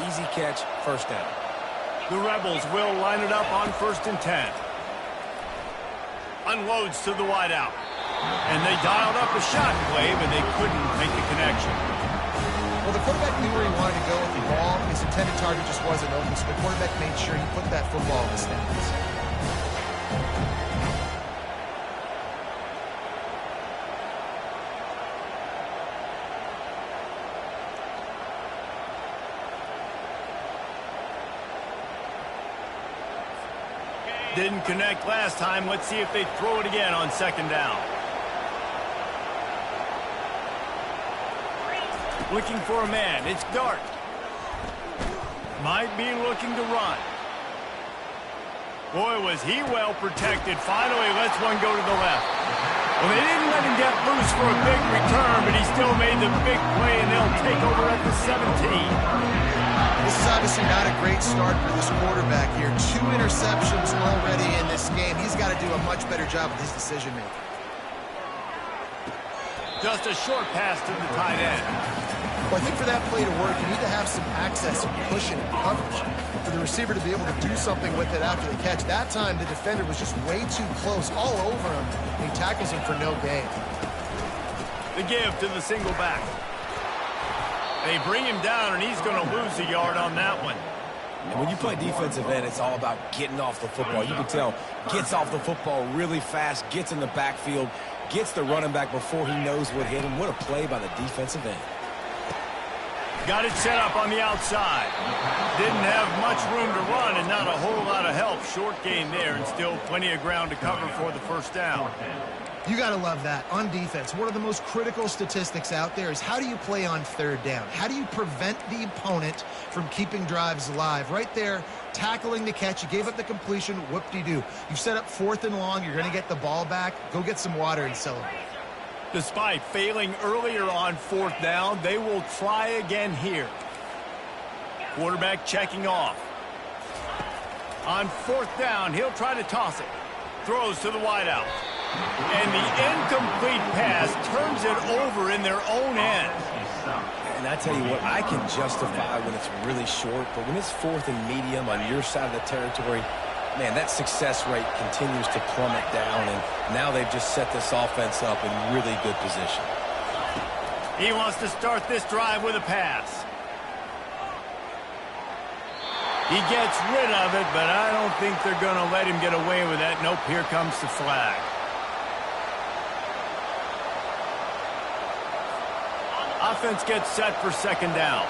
Easy catch, first down. The Rebels will line it up on 1st and 10. Unloads to the wideout. And they dialed up a shot play, but they couldn't make the connection. Well, the quarterback knew where he wanted to go with the ball. His intended target just wasn't open, so the quarterback made sure he put that football in the stands. Didn't connect last time. Let's see if they throw it again on 2nd down. Looking for a man. It's Dart. Might be looking to run. Boy, was he well protected. Finally lets one go to the left. Well, they didn't let him get loose for a big return, but he still made the big play, and they'll take over at the 17. This is obviously not a great start for this quarterback here. 2 interceptions already in this game. He's got to do a much better job with his decision-making. Just a short pass to the tight end. Well, I think for that play to work, you need to have some access and cushion and coverage for the receiver to be able to do something with it after the catch. That time, the defender was just way too close, all over him, and he tackles him for no gain. The give to the single back. They bring him down, and he's going to lose a yard on that one. And when you play defensive end, it's all about getting off the football. You can tell, gets off the football really fast, gets in the backfield, gets the running back before he knows what hit him. What a play by the defensive end. Got it set up on the outside. Didn't have much room to run and not a whole lot of help. Short gain there and still plenty of ground to cover for the 1st down. You got to love that. On defense, one of the most critical statistics out there is how do you play on 3rd down? How do you prevent the opponent from keeping drives alive? Right there, tackling the catch. You gave up the completion. Whoop-de-doo. You've set up 4th and long. You're going to get the ball back. Go get some water and celebrate. Despite failing earlier on 4th down, they will try again here. Quarterback checking off. On 4th down, he'll try to toss it. Throws to the wideout. And the incomplete pass turns it over in their own end. And I tell you what, I can justify when it's really short, but when it's 4th and medium on your side of the territory, man, that success rate continues to plummet down, and now they've just set this offense up in really good position. He wants to start this drive with a pass. He gets rid of it, but I don't think they're going to let him get away with that. Nope, here comes the flag. Offense gets set for 2nd down.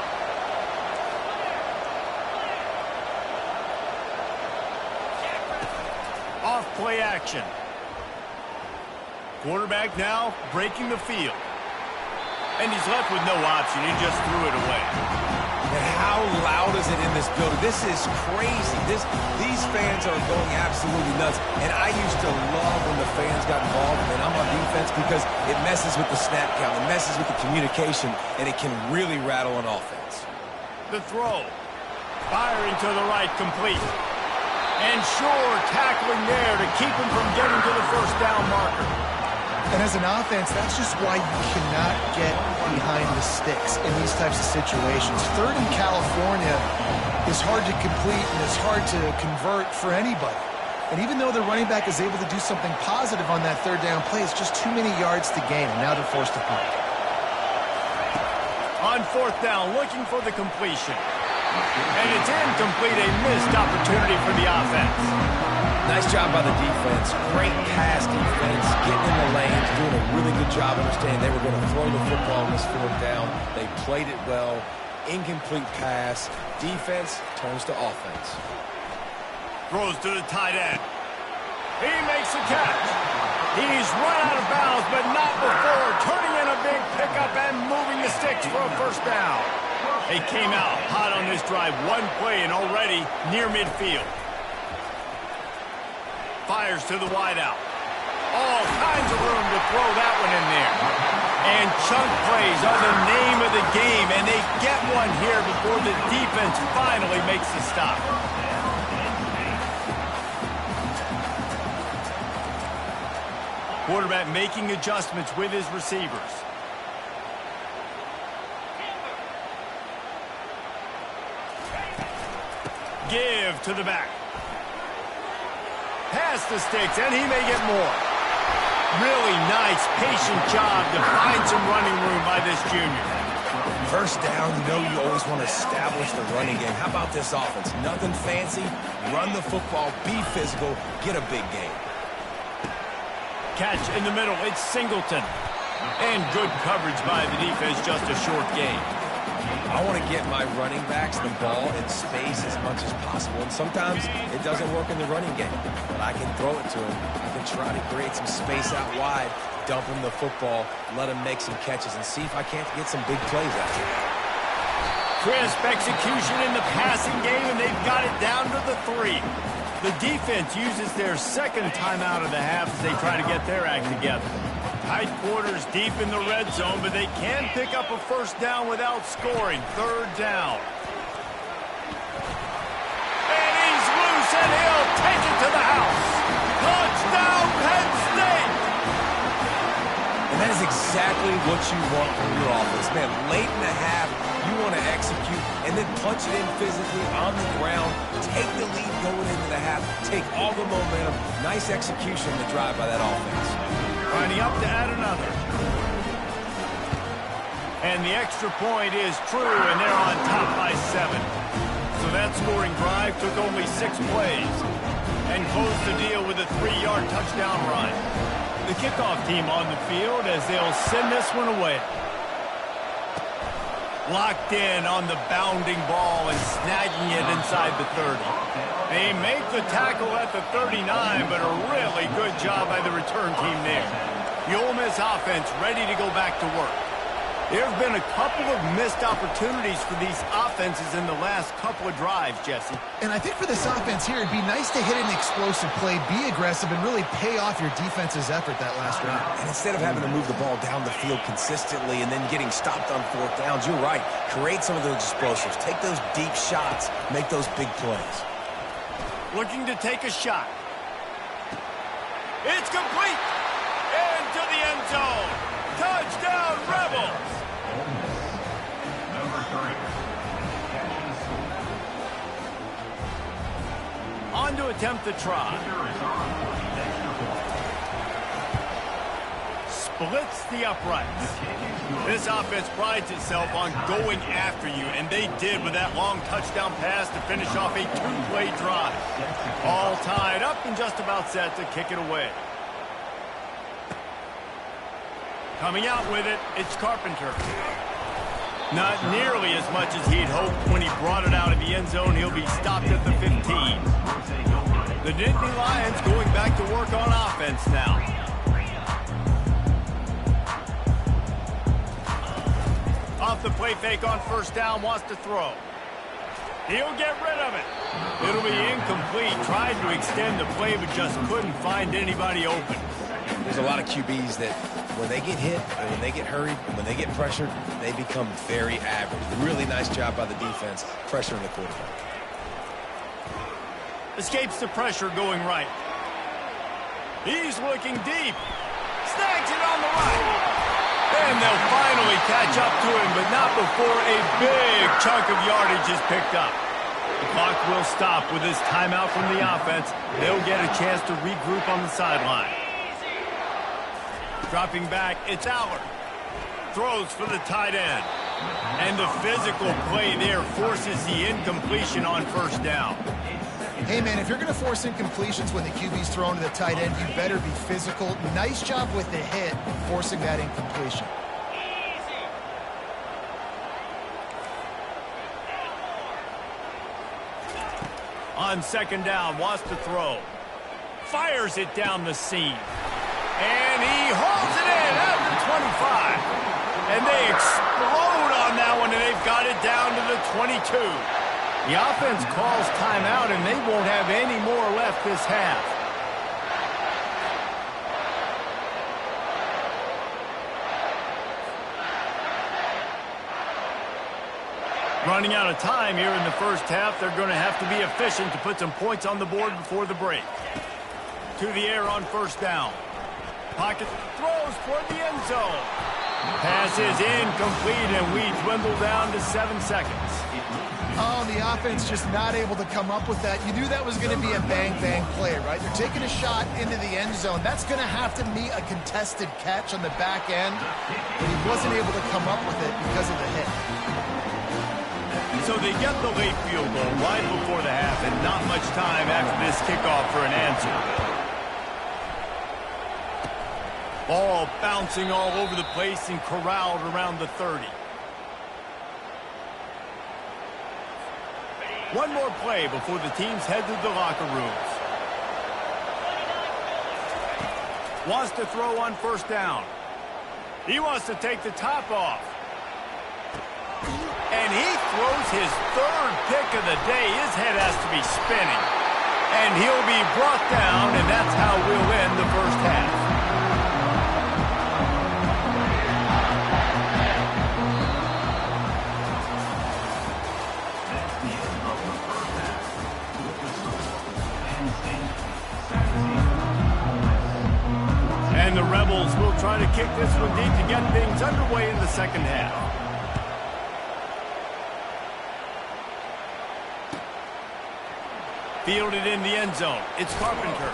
Off play action. Quarterback now breaking the field. And he's left with no option. He just threw it away. And how loud is it in this building? This is crazy. These fans are going absolutely nuts. And I used to love when the fans got involved, and I'm on defense, because it messes with the snap count. It messes with the communication, and it can really rattle an offense. The throw. Firing to the right, complete. And Shore tackling there to keep him from getting to the 1st down marker. And as an offense, that's just why you cannot get behind the sticks in these types of situations. 3rd in California is hard to complete and it's hard to convert for anybody. And even though the running back is able to do something positive on that 3rd down play, it's just too many yards to gain, and now they're forced to punt. On 4th down, looking for the completion. And it's incomplete, a missed opportunity for the offense. Nice job by the defense. Great pass defense, getting in the lanes, doing a really good job understanding they were going to throw the football on this 4th down. They played it well. Incomplete pass. Defense turns to offense. Throws to the tight end. He makes the catch. He's run out of bounds, but not before turning in a big pickup and moving the sticks for a 1st down. They came out hot on this drive. One play and already near midfield. Fires to the wideout. All kinds of room to throw that one in there. And chunk plays are the name of the game, and they get one here before the defense finally makes the stop. Quarterback making adjustments with his receivers. give to the back. Past the sticks, and he may get more. Really nice, patient job to find some running room by this junior. First down, you always want to establish the running game. How about this offense? Nothing fancy. Run the football, be physical, get a big gain. Catch in the middle, it's Singleton. And good coverage by the defense, just a short gain. I want to get my running backs the ball in space as much as possible. And sometimes it doesn't work in the running game, but I can throw it to him. I can try to create some space out wide, dump him the football, let him make some catches, and see if I can't get some big plays out of it. Crisp execution in the passing game, and they've got it down to the 3. The defense uses their second timeout of the half as they try to get their act together. Tight quarters deep in the red zone, but they can pick up a first down without scoring. Third down. And he's loose, and he'll take it to the house. Touchdown, Penn State! And that is exactly what you want from your offense. Man, late in the half, you want to execute and then punch it in physically on the ground. Take the lead going into the half. Take all the momentum. Nice execution on the drive by that offense. Lining up to add another. And the extra point is true, and they're on top by 7. So that scoring drive took only 6 plays and closed the deal with a 3-yard touchdown run. The kickoff team on the field as they'll send this one away. Locked in on the bounding ball and snagging it inside the 30. They make the tackle at the 39, but a really good job by the return team there. The Ole Miss offense ready to go back to work. There have been a couple of missed opportunities for these offenses in the last couple of drives, Jesse. And I think for this offense here, it'd be nice to hit an explosive play, be aggressive, and really pay off your defense's effort that last round. And instead of having to move the ball down the field consistently and then getting stopped on 4th downs, you're right. Create some of those explosives. Take those deep shots. Make those big plays. Looking to take a shot. It's complete. Into the end zone. Touchdown, Rebels. On to attempt the try. Splits the uprights. This offense prides itself on going after you, and they did with that long touchdown pass to finish off a 2-play drive. All tied up and just about set to kick it away. Coming out with it, it's Carpenter. Not nearly as much as he'd hoped when he brought it out of the end zone. He'll be stopped at the 15. The Nittany Lions going back to work on offense now. Off the play fake on first down, wants to throw. He'll get rid of it. It'll be incomplete. Tried to extend the play, but just couldn't find anybody open. There's a lot of QBs that when they get hit and when they get hurried and when they get pressured, they become very average. Really nice job by the defense pressuring the quarterback. Escapes the pressure going right. He's looking deep. Snags it on the right. And they'll finally catch up to him, but not before a big chunk of yardage is picked up. The clock will stop with this timeout from the offense. They'll get a chance to regroup on the sideline. Dropping back, it's Allard. Throws for the tight end. And the physical play there forces the incompletion on first down. Hey, man, if you're going to force incompletions when the QB's thrown to the tight end, you better be physical. Nice job with the hit, forcing that incompletion. On second down, wants to throw. Fires it down the seam. And he hauls it in at the 25. And they explode on that one, and they've got it down to the 22. The offense calls timeout, and they won't have any more left this half. Running out of time here in the first half. They're going to have to be efficient to put some points on the board before the break. To the air on first down. Pocket throws toward the end zone. Pass is incomplete, and we dwindle down to 7 seconds. Oh, the offense just not able to come up with that. You knew that was going to be a bang-bang play, right? They're taking a shot into the end zone. That's going to have to meet a contested catch on the back end, but he wasn't able to come up with it because of the hit. So they get the late field goal right before the half, and not much time after this kickoff for an answer. Ball bouncing all over the place and corralled around the 30. One more play before the teams head to the locker rooms. Wants to throw on first down. He wants to take the top off. And he throws his third pick of the day. His head has to be spinning. And he'll be brought down, and that's how we'll end the first half. And the Rebels will try to kick this one deep to get things underway in the second half. Fielded in the end zone. It's Carpenter.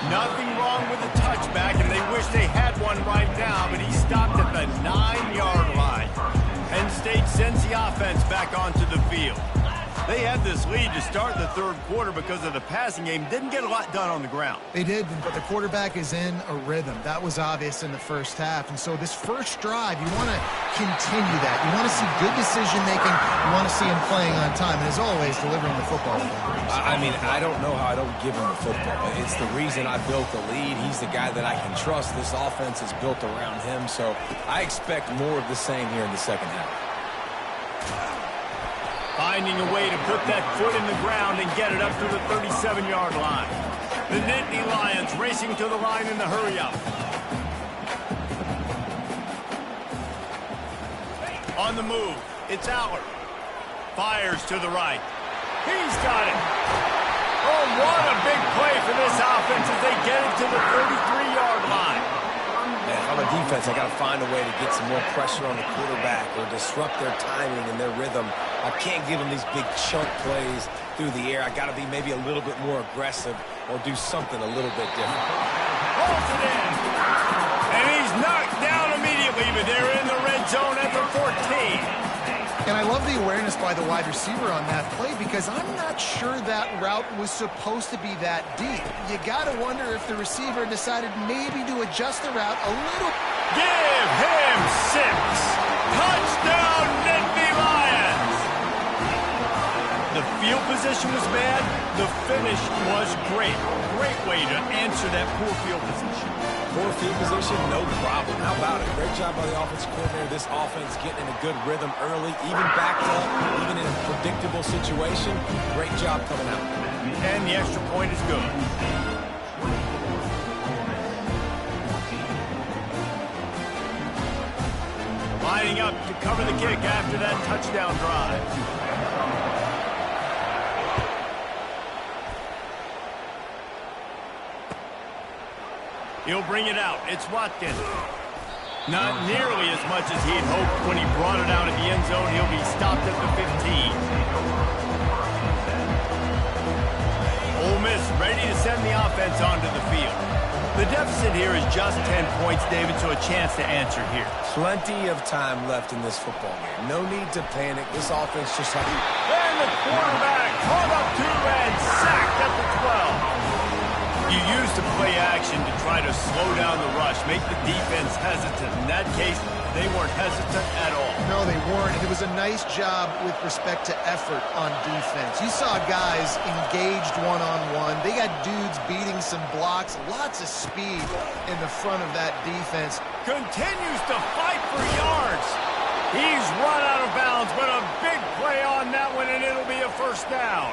Nothing wrong with the touchback, and they wish they had one right now, but he stopped at the 9-yard line. Penn State sends the offense back onto the field. They had this lead to start the third quarter because of the passing game. Didn't get a lot done on the ground. They did, but the quarterback is in a rhythm. That was obvious in the first half. And so this first drive, you want to continue that. You want to see good decision-making. You want to see him playing on time. And as always, delivering the football. I mean, I don't know how I don't give him the football. It's the reason I built the lead. He's the guy that I can trust. This offense is built around him. So I expect more of the same here in the second half. Finding a way to put that foot in the ground and get it up to the 37-yard line. The Nittany Lions racing to the line in the hurry-up. On the move, it's Aller. Fires to the right. He's got it. Oh, what a big play for this offense as they get it to the 33-yard line. Man, if I'm a defense, I got to find a way to get some more pressure on the quarterback or disrupt their timing and their rhythm. I can't give them these big chunk plays through the air. I got to be maybe a little bit more aggressive or do something a little bit different. Holds it in. And he's knocked down immediately, but they're in the red zone at the 14. And I love the awareness by the wide receiver on that play because I'm not sure that route was supposed to be that deep. You got to wonder if the receiver decided maybe to adjust the route a little. Give him 6. Touchdown, Nittany Lions. The field position was bad. The finish was great. Great way to answer that poor field position. Poor field position, no problem. How about it? Great job by the offensive coordinator. This offense getting in a good rhythm early, even backed up, even in a predictable situation. Great job coming out. And the extra point is good. Lining up to cover the kick after that touchdown drive. He'll bring it out. It's Watkins. Not nearly as much as he'd hoped when he brought it out at the end zone. He'll be stopped at the 15. Ole Miss ready to send the offense onto the field. The deficit here is just 10 points, David, so a chance to answer here. Plenty of time left in this football game. No need to panic. This offense just had... And the quarterback caught up to and sacked at the 12. You used the play action to try to slow down the rush, make the defense hesitant. In that case, they weren't hesitant at all. No, they weren't. It was a nice job with respect to effort on defense. You saw guys engaged one-on-one. They got dudes beating some blocks, lots of speed in the front of that defense. Continues to fight for yards. He's run out of bounds, but a big play on that one, and it'll be a first down.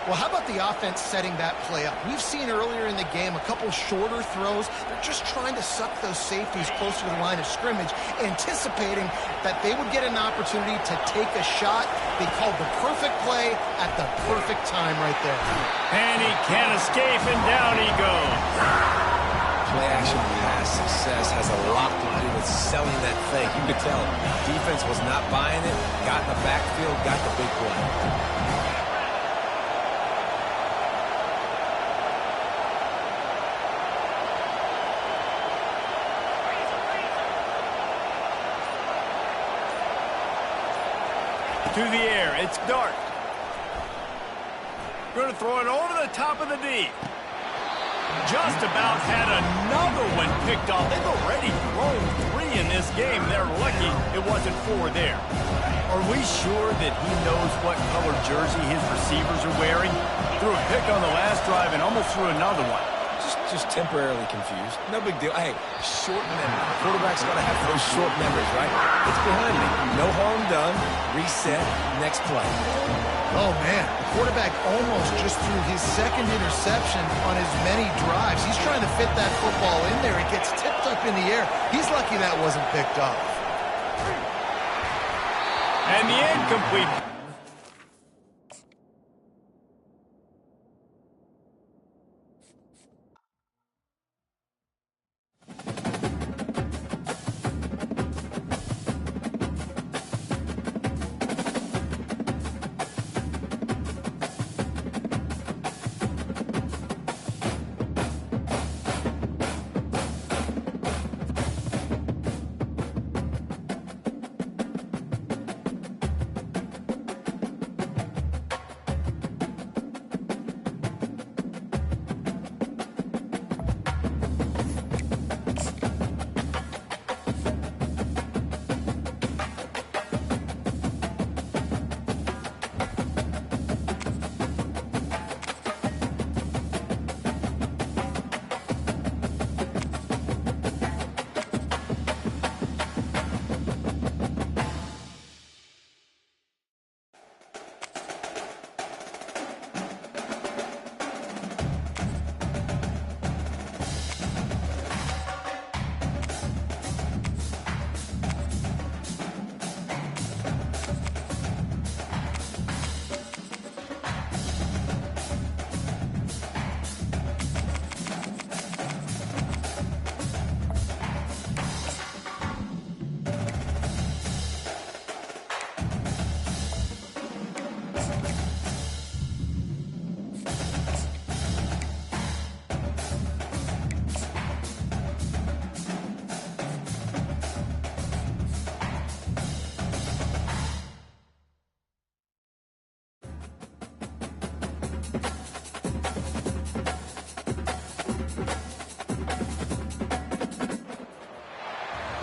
Well, how about the offense setting that play up? We've seen earlier in the game a couple shorter throws. They're just trying to suck those safeties closer to the line of scrimmage, anticipating that they would get an opportunity to take a shot. They called the perfect play at the perfect time right there. And he can't escape, and down he goes. play-action pass success has a lot to do with selling that fake. You could tell defense was not buying it, got in the backfield, got the big play. To the air, it's Dart. Going to throw it over the top of the D. Just about had another one picked off. They've already thrown 3 in this game. They're lucky it wasn't 4 there. Are we sure that he knows what color jersey his receivers are wearing? Threw a pick on the last drive and almost threw another one. Just temporarily confused. No big deal. Hey, short memory. Quarterback's got to have those short memories, right? It's behind me. No harm done. Reset. Next play. Oh, man. The quarterback almost just threw his second interception on as many drives. He's trying to fit that football in there. It gets tipped up in the air. He's lucky that wasn't picked off. And the incomplete.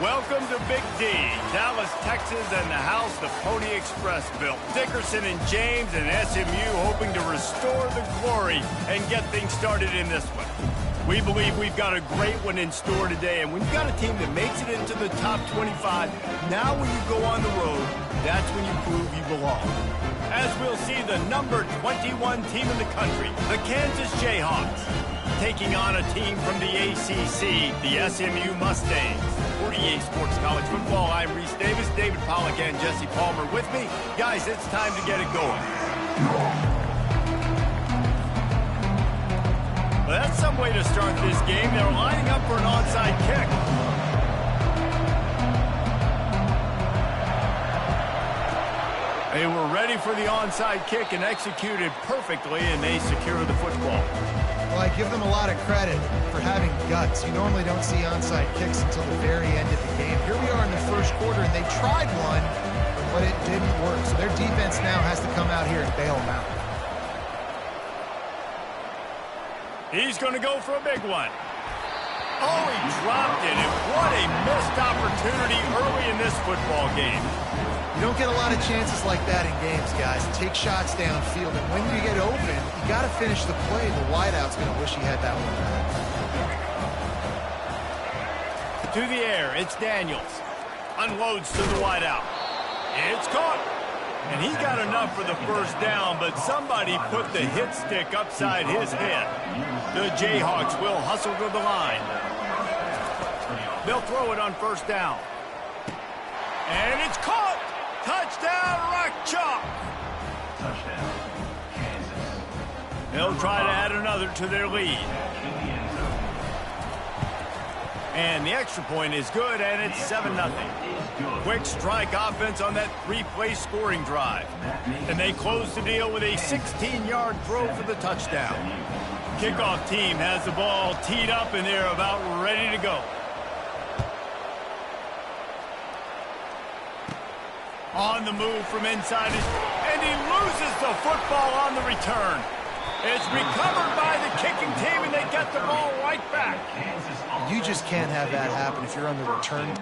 Welcome to Big D, Dallas, Texas, and the house the Pony Express built. Dickerson and James and SMU hoping to restore the glory and get things started in this one. We believe we've got a great one in store today, and we've got a team that makes it into the top 25. Now when you go on the road, that's when you prove you belong. As we'll see the number 21 team in the country, the Kansas Jayhawks, taking on a team from the ACC, the SMU Mustangs. For EA Sports College Football, I'm Reese Davis, David Pollack, and Jesse Palmer with me. Guys, it's time to get it going. Well, that's some way to start this game. They're lining up for an onside kick. They were ready for the onside kick and executed perfectly, and they secure the football. Well, I give them a lot of credit for having guts. You normally don't see onside kicks until the very end of the game. Here we are in the first quarter, and they tried one, but it didn't work. So their defense now has to come out here and bail them out. He's going to go for a big one. Oh, he dropped it, and what a missed opportunity early in this football game. You don't get a lot of chances like that in games, guys. Take shots downfield, and when you get open, you got to finish the play. The wideout's going to wish he had that one back. To the air, it's Daniels. Unloads to the wideout. It's caught. And he got enough for the first down, but somebody put the hit stick upside his head. The Jayhawks will hustle to the line. They'll throw it on first down. And it's caught. Touchdown, Rock Chalk. Touchdown, Kansas. They'll try to add another to their lead. And the extra point is good, and it's 7-0. Quick strike offense on that 3-play scoring drive. And they close the deal with a 16-yard throw for the touchdown. Kickoff team has the ball teed up, and they're about ready to go. On the move from inside, and he loses the football on the return. It's recovered by the kicking team, and they get the ball right back. You just can't have that happen if you're on the return.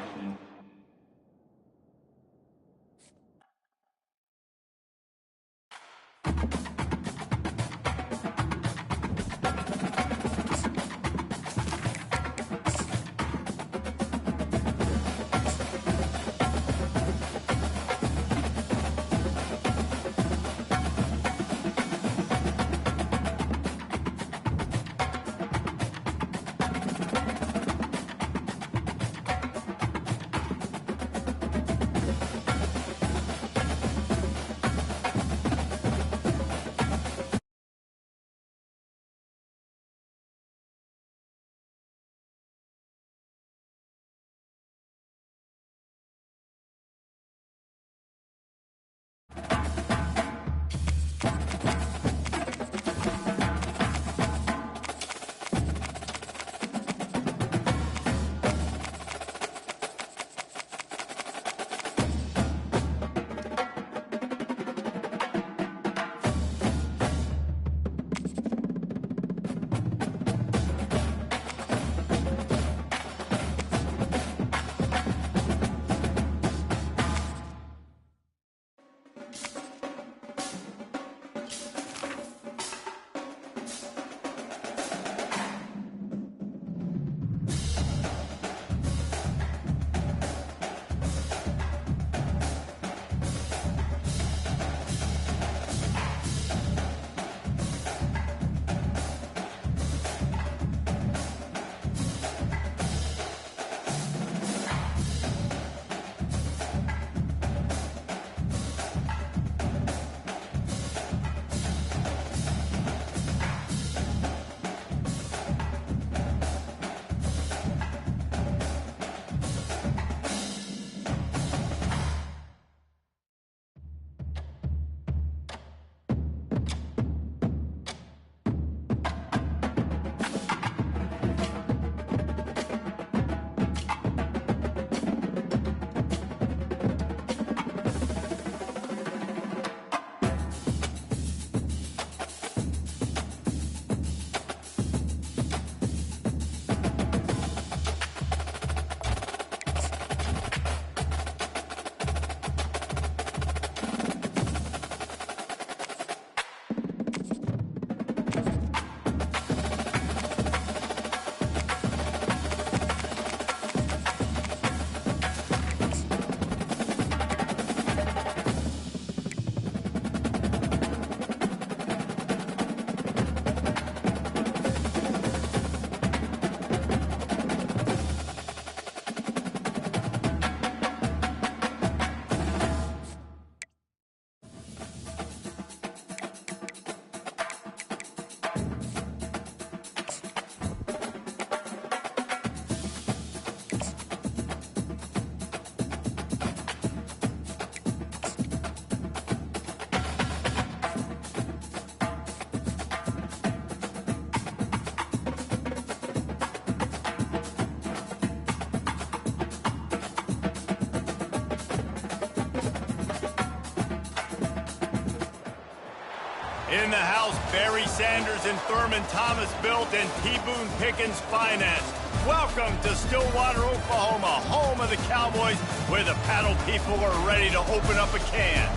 In the house, Barry Sanders and Thurman Thomas built and T. Boone Pickens financed. Welcome to Stillwater, Oklahoma, home of the Cowboys, where the paddle people are ready to open up a can.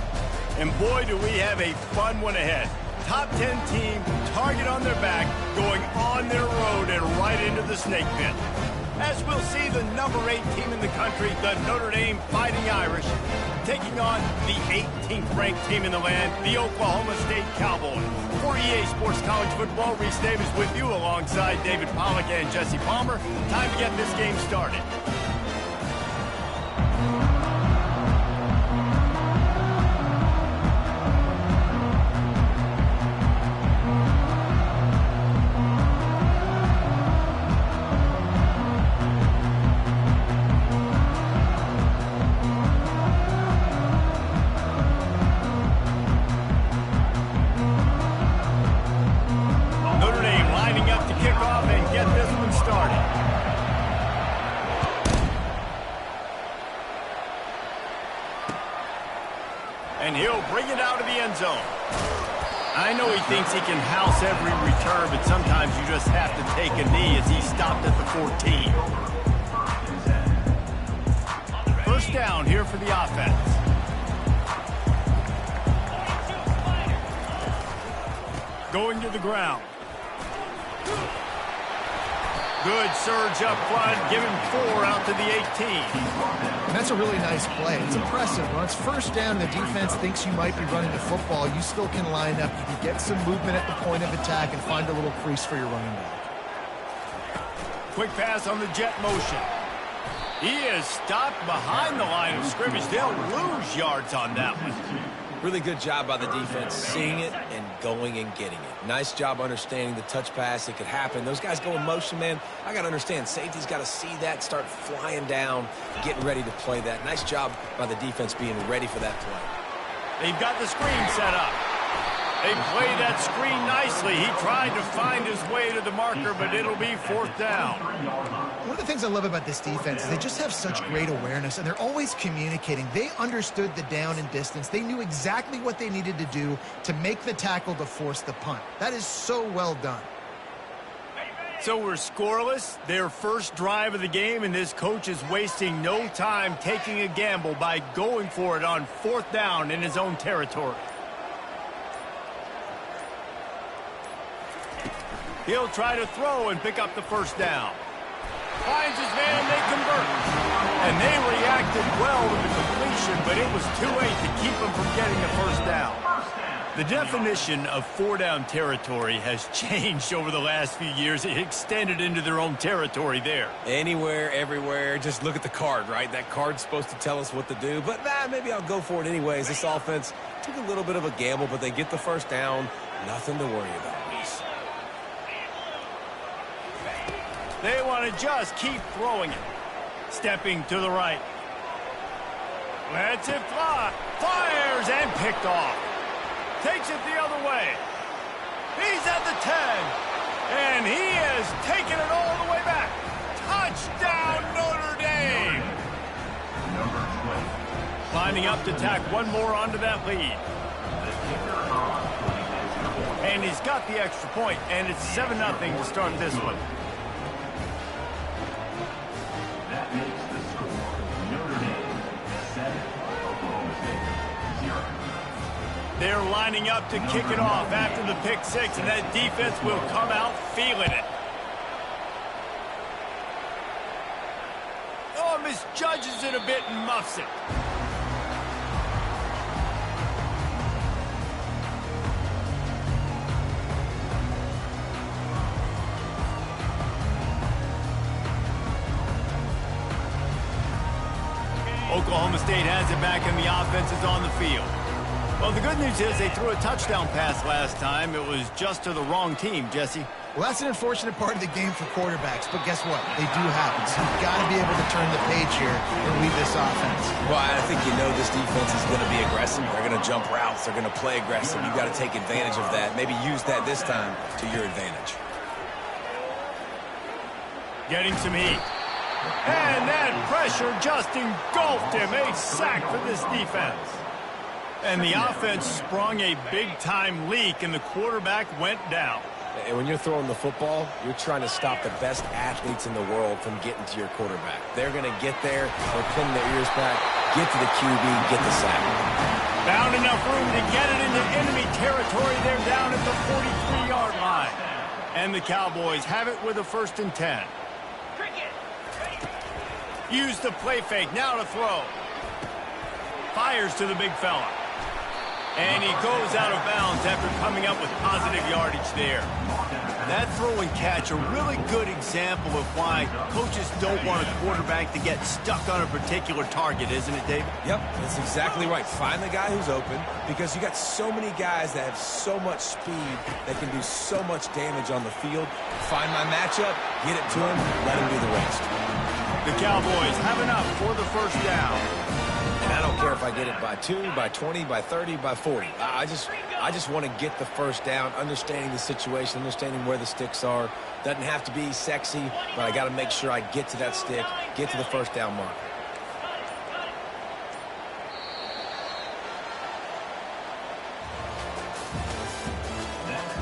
And boy, do we have a fun one ahead. Top 10 team, target on their back, going on their road and right into the snake pit. As we'll see the number 8 team in the country, the Notre Dame Fighting Irish, taking on the 18th ranked team in the land, the Oklahoma State Cowboys. For EA Sports College Football, Reese Davis with you alongside David Pollack and Jesse Palmer. Time to get this game started. bring it out of the end zone. I know he thinks he can house every return, but sometimes you just have to take a knee as he stopped at the 14. First down here for the offense. Going to the ground. Good surge up front. Give him 4 out to the 18. And that's a really nice play. It's impressive. When it's first down, the defense thinks you might be running the football. You still can line up. You can get some movement at the point of attack and find a little crease for your running back. Quick pass on the jet motion. He is stopped behind the line of scrimmage. They'll lose yards on that one. Really good job by the defense, seeing it and going and getting it. Nice job understanding the touch pass. It could happen. Those guys go in motion, man. I got to understand, safety's got to see that, start flying down, getting ready to play that. Nice job by the defense being ready for that play. They've got the screen set up. They play that screen nicely. He tried to find his way to the marker, but it'll be 4th down. One of the things I love about this defense is they just have such great awareness, and they're always communicating. They understood the down and distance. They knew exactly what they needed to do to make the tackle to force the punt. That is so well done. So we're scoreless, their first drive of the game, and this coach is wasting no time taking a gamble by going for it on 4th down in his own territory. He'll try to throw and pick up the first down. Finds his man, they convert. And they reacted well to the completion, but it was too late to keep them from getting the first down. The definition of 4-down territory has changed over the last few years. It extended into their own territory there. Anywhere, everywhere, just look at the card, right? That card's supposed to tell us what to do, but maybe I'll go for it anyways. This offense took a little bit of a gamble, but they get the first down. Nothing to worry about. They want to just keep throwing it. Stepping to the right. Lets it fly. Fires and picked off. Takes it the other way. He's at the 10. And he is taking it all the way back. Touchdown, Notre Dame. Lining up to tack one more onto that lead. And he's got the extra point, and it's 7-0 to start this one. They're lining up to kick it off after the pick 6, and that defense will come out feeling it. Oh, misjudges it a bit and muffs it. Oklahoma State has it back, and the offense is on the field. Well, the good news is they threw a touchdown pass last time. It was just to the wrong team, Jesse. Well, that's an unfortunate part of the game for quarterbacks, but guess what? They do happen. So you've got to be able to turn the page here and lead this offense. Well, I think you know this defense is going to be aggressive. They're going to jump routes. They're going to play aggressive. You've got to take advantage of that. Maybe use that this time to your advantage. Getting some heat. And that pressure just engulfed him. A sack for this defense. And the offense sprung a big-time leak, and the quarterback went down. And when you're throwing the football, you're trying to stop the best athletes in the world from getting to your quarterback. They're going to get there, they're pulling their ears back, get to the QB, get the sack. Found enough room to get it into enemy territory. They're down at the 43-yard line. And the Cowboys have it with a 1st and 10. Use the play fake, now to throw. Fires to the big fella. And he goes out of bounds after coming up with positive yardage there. That throw and catch, a really good example of why coaches don't want a quarterback to get stuck on a particular target, isn't it, Dave? Yep, that's exactly right. Find the guy who's open, because you got so many guys that have so much speed that can do so much damage on the field. Find my matchup, get it to him, let him do the rest. The Cowboys have enough for the first down. And I don't care if I get it by 2, by 20, by 30, by 40. I just want to get the first down, understanding the situation, understanding where the sticks are. Doesn't have to be sexy, but I got to make sure I get to that stick, get to the first down marker.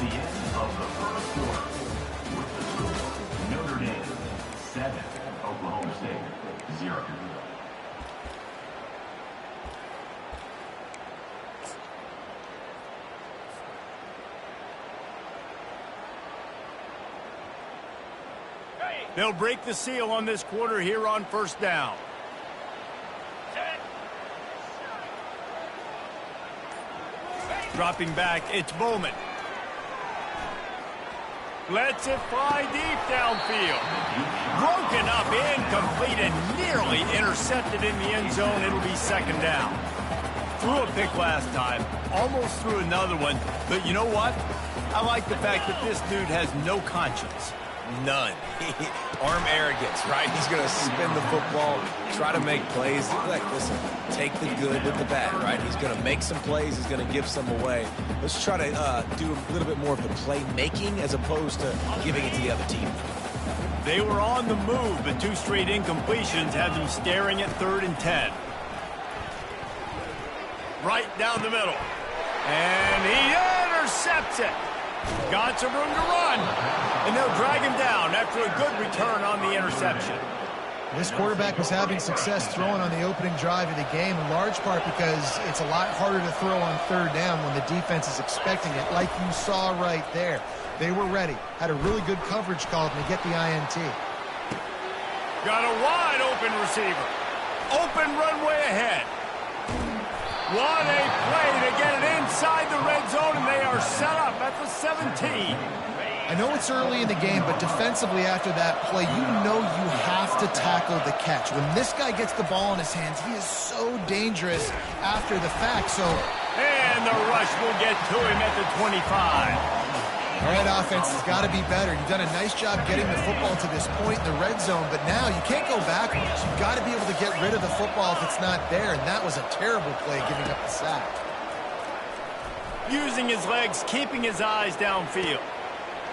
the end of the first quarter with the score Notre Dame 7, Oklahoma State 0. They'll break the seal on this quarter here on first down. Dropping back, it's Bowman. Lets it fly deep downfield. Broken up, incomplete, and nearly intercepted in the end zone. It'll be second down. Threw a pick last time, almost threw another one. But you know what? I like the fact that this dude has no conscience. None. Arm arrogance, right? He's going to spin the football, try to make plays. Like, listen, take the good with the bad, right? He's going to make some plays. He's going to give some away. Let's try to do a little bit more of the play-making as opposed to giving it to the other team. They were on the move, but 2 straight incompletions had them staring at 3rd and 10. Right down the middle. And he intercepts it. Got some room to run. And they'll drag him down after a good return on the interception. This quarterback was having success throwing on the opening drive of the game, in large part because it's a lot harder to throw on 3rd down when the defense is expecting it, like you saw right there. They were ready. Had a really good coverage call to get the INT. Got a wide open receiver. Open runway ahead. What a play to get it inside the red zone, and they are set up at the 17. I know it's early in the game, but defensively after that play, you know you have to tackle the catch. When this guy gets the ball in his hands, he is so dangerous after the fact. And the rush will get to him at the 25. All right, offense has got to be better. You've done a nice job getting the football to this point in the red zone, but now you can't go backwards. You've got to be able to get rid of the football if it's not there, and that was a terrible play, giving up the sack. Using his legs, keeping his eyes downfield.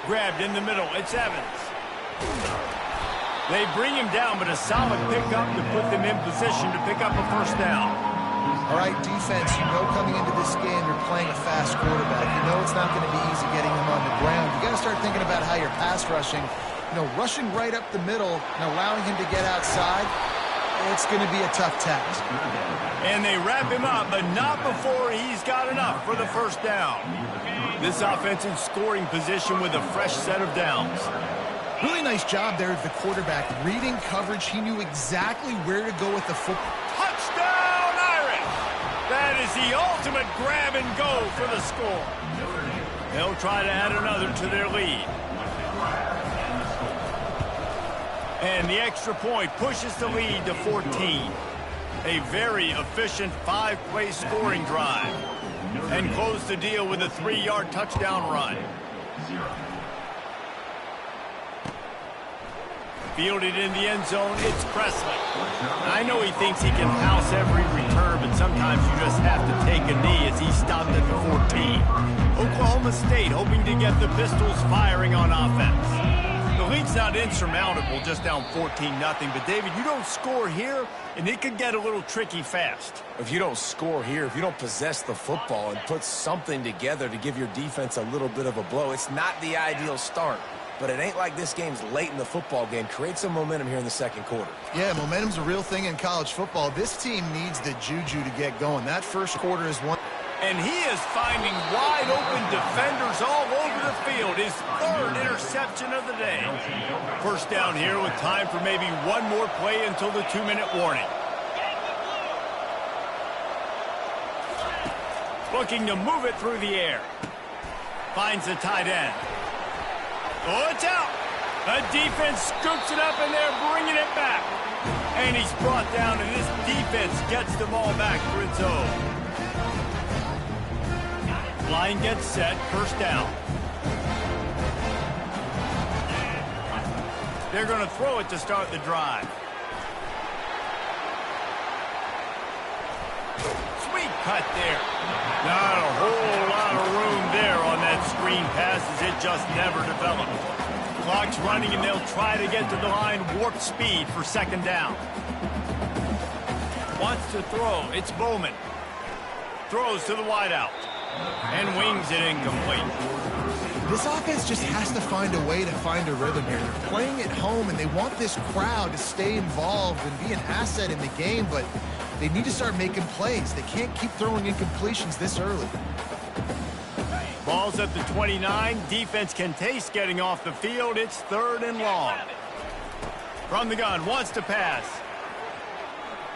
Grabbed in the middle, it's Evans. They bring him down, but a solid pickup to put them in position to pick up a first down. All right, defense, you know coming into this game you're playing a fast quarterback. You know it's not going to be easy getting him on the ground. You got to start thinking about how you're pass rushing. You know, rushing right up the middle and allowing him to get outside, it's going to be a tough task. And they wrap him up, but not before he's got enough for the first down. This offense in scoring position with a fresh set of downs. Really nice job there of the quarterback. Reading coverage, he knew exactly where to go with the football. Touchdown, Irish! That is the ultimate grab and go for the score. They'll try to add another to their lead. And the extra point pushes the lead to 14. A very efficient 5-play scoring drive. And close the deal with a 3-yard touchdown run. Fielded in the end zone, it's Presley. I know he thinks he can house every return, but sometimes you just have to take a knee as he stopped at the 14. Oklahoma State hoping to get the Pistols firing on offense. The lead's not insurmountable, just down 14-0. But, David, you don't score here, and it could get a little tricky fast. If you don't score here, if you don't possess the football and put something together to give your defense a little bit of a blow, it's not the ideal start. But it ain't like this game's late in the football game. Create some momentum here in the second quarter. Yeah, momentum's a real thing in college football. This team needs the juju to get going. That first quarter is one. And he is finding wide-open defenders all over the field. His 3rd interception of the day. First down here with time for maybe one more play until the 2-minute warning. Looking to move it through the air. Finds the tight end. Oh, it's out. The defense scoops it up, and they're bringing it back. And he's brought down, and this defense gets them all back for its own. Line gets set, first down. They're going to throw it to start the drive. Sweet cut there. Not a whole lot of room there on that screen pass as it just never developed. Clock's running, and they'll try to get to the line warp speed for second down. Wants to throw. It's Bowman. Throws to the wideout. And wings it incomplete. This offense just has to find a way to find a rhythm here. They're playing at home, and they want this crowd to stay involved and be an asset in the game, but they need to start making plays. They can't keep throwing incompletions this early. Ball's at the 29. Defense can taste getting off the field. It's 3rd and long. From the gun, wants to pass.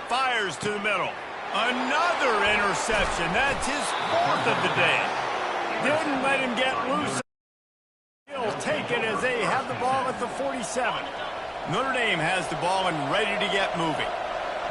Fires to the middle. Another interception. That's his 4th of the day. Didn't let him get loose. He'll take it as they have the ball at the 47. Notre Dame has the ball and ready to get moving.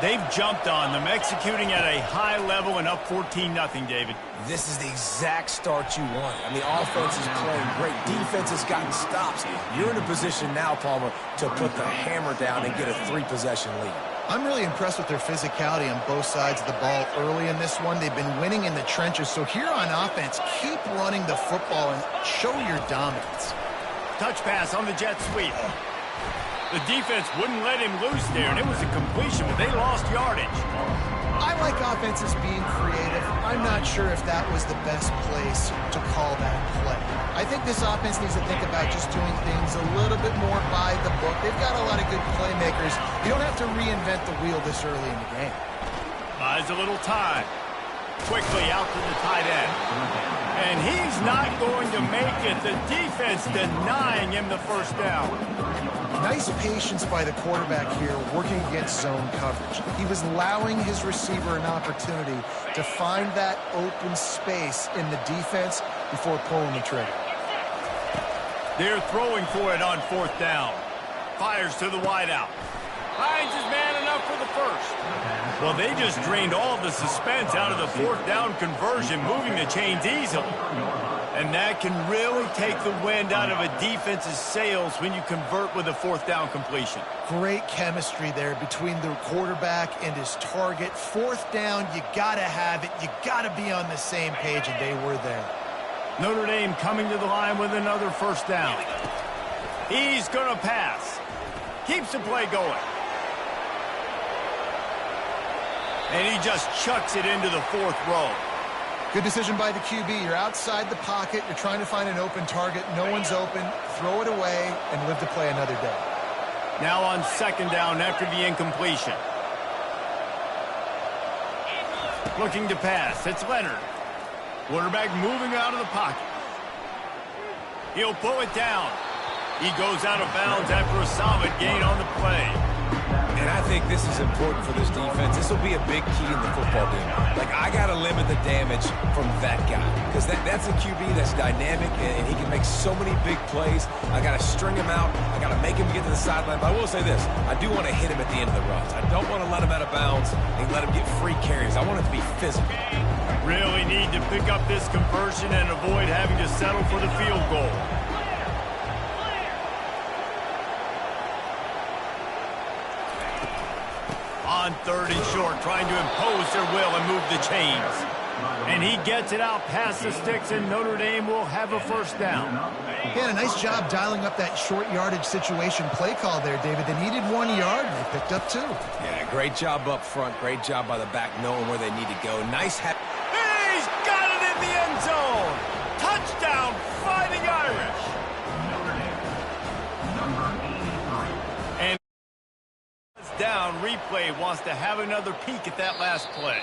They've jumped on them, executing at a high level and up 14-0, David. This is the exact start you want. I mean, offense is playing great. Defense has gotten stops. You're in a position now, Palmer, to put the hammer down and get a 3-possession lead. I'm really impressed with their physicality on both sides of the ball early in this one. They've been winning in the trenches. So here on offense, keep running the football and show your dominance. Touch pass on the jet sweep. The defense wouldn't let him loose there, and it was a completion, but they lost yardage. I like offenses being creative. I'm not sure if that was the best place to call that play. I think this offense needs to think about just doing things a little bit more by the book. They've got a lot of good playmakers. You don't have to reinvent the wheel this early in the game. Buys a little time. Quickly out to the tight end. And he's not going to make it. The defense denying him the first down. Nice patience by the quarterback here working against zone coverage. He was allowing his receiver an opportunity to find that open space in the defense before pulling the trigger. They're throwing for it on 4th down. Fires to the wideout. Finds his man enough for the first. Well, they just drained all the suspense out of the 4th down conversion, moving the chains easily. And that can really take the wind out of a defense's sails when you convert with a 4th down completion. Great chemistry there between the quarterback and his target. 4th down, you got to have it. You got to be on the same page, and they were there. Notre Dame coming to the line with another 1st down. He's going to pass. Keeps the play going. And he just chucks it into the 4th row. Good decision by the QB. You're outside the pocket. You're trying to find an open target. No one's open. Throw it away and live to play another day. Now on 2nd down after the incompletion. Looking to pass. It's Leonard. Quarterback moving out of the pocket. He'll pull it down. He goes out of bounds after a solid gain on the play. And I think this is important for this defense. This will be a big key in the football game. Like, I got to limit the damage from that guy. Because that's a QB that's dynamic, and he can make so many big plays. I got to string him out. I got to make him get to the sideline. But I will say this. I do want to hit him at the end of the runs. I don't want to let him out of bounds and let him get free carries. I want it to be physical. Really need to pick up this conversion and avoid having to settle for the field goal. On 3rd and short, trying to impose their will and move the chains. And he gets it out past the sticks, and Notre Dame will have a 1st down. Yeah, a nice job dialing up that short yardage situation play call there, David. They needed 1 yard, and they picked up 2. Yeah, great job up front. Great job by the back knowing where they need to go. Nice. He's got it in the end zone. Touchdown, Fighting Irish. And down, replay wants to have another peek at that last play.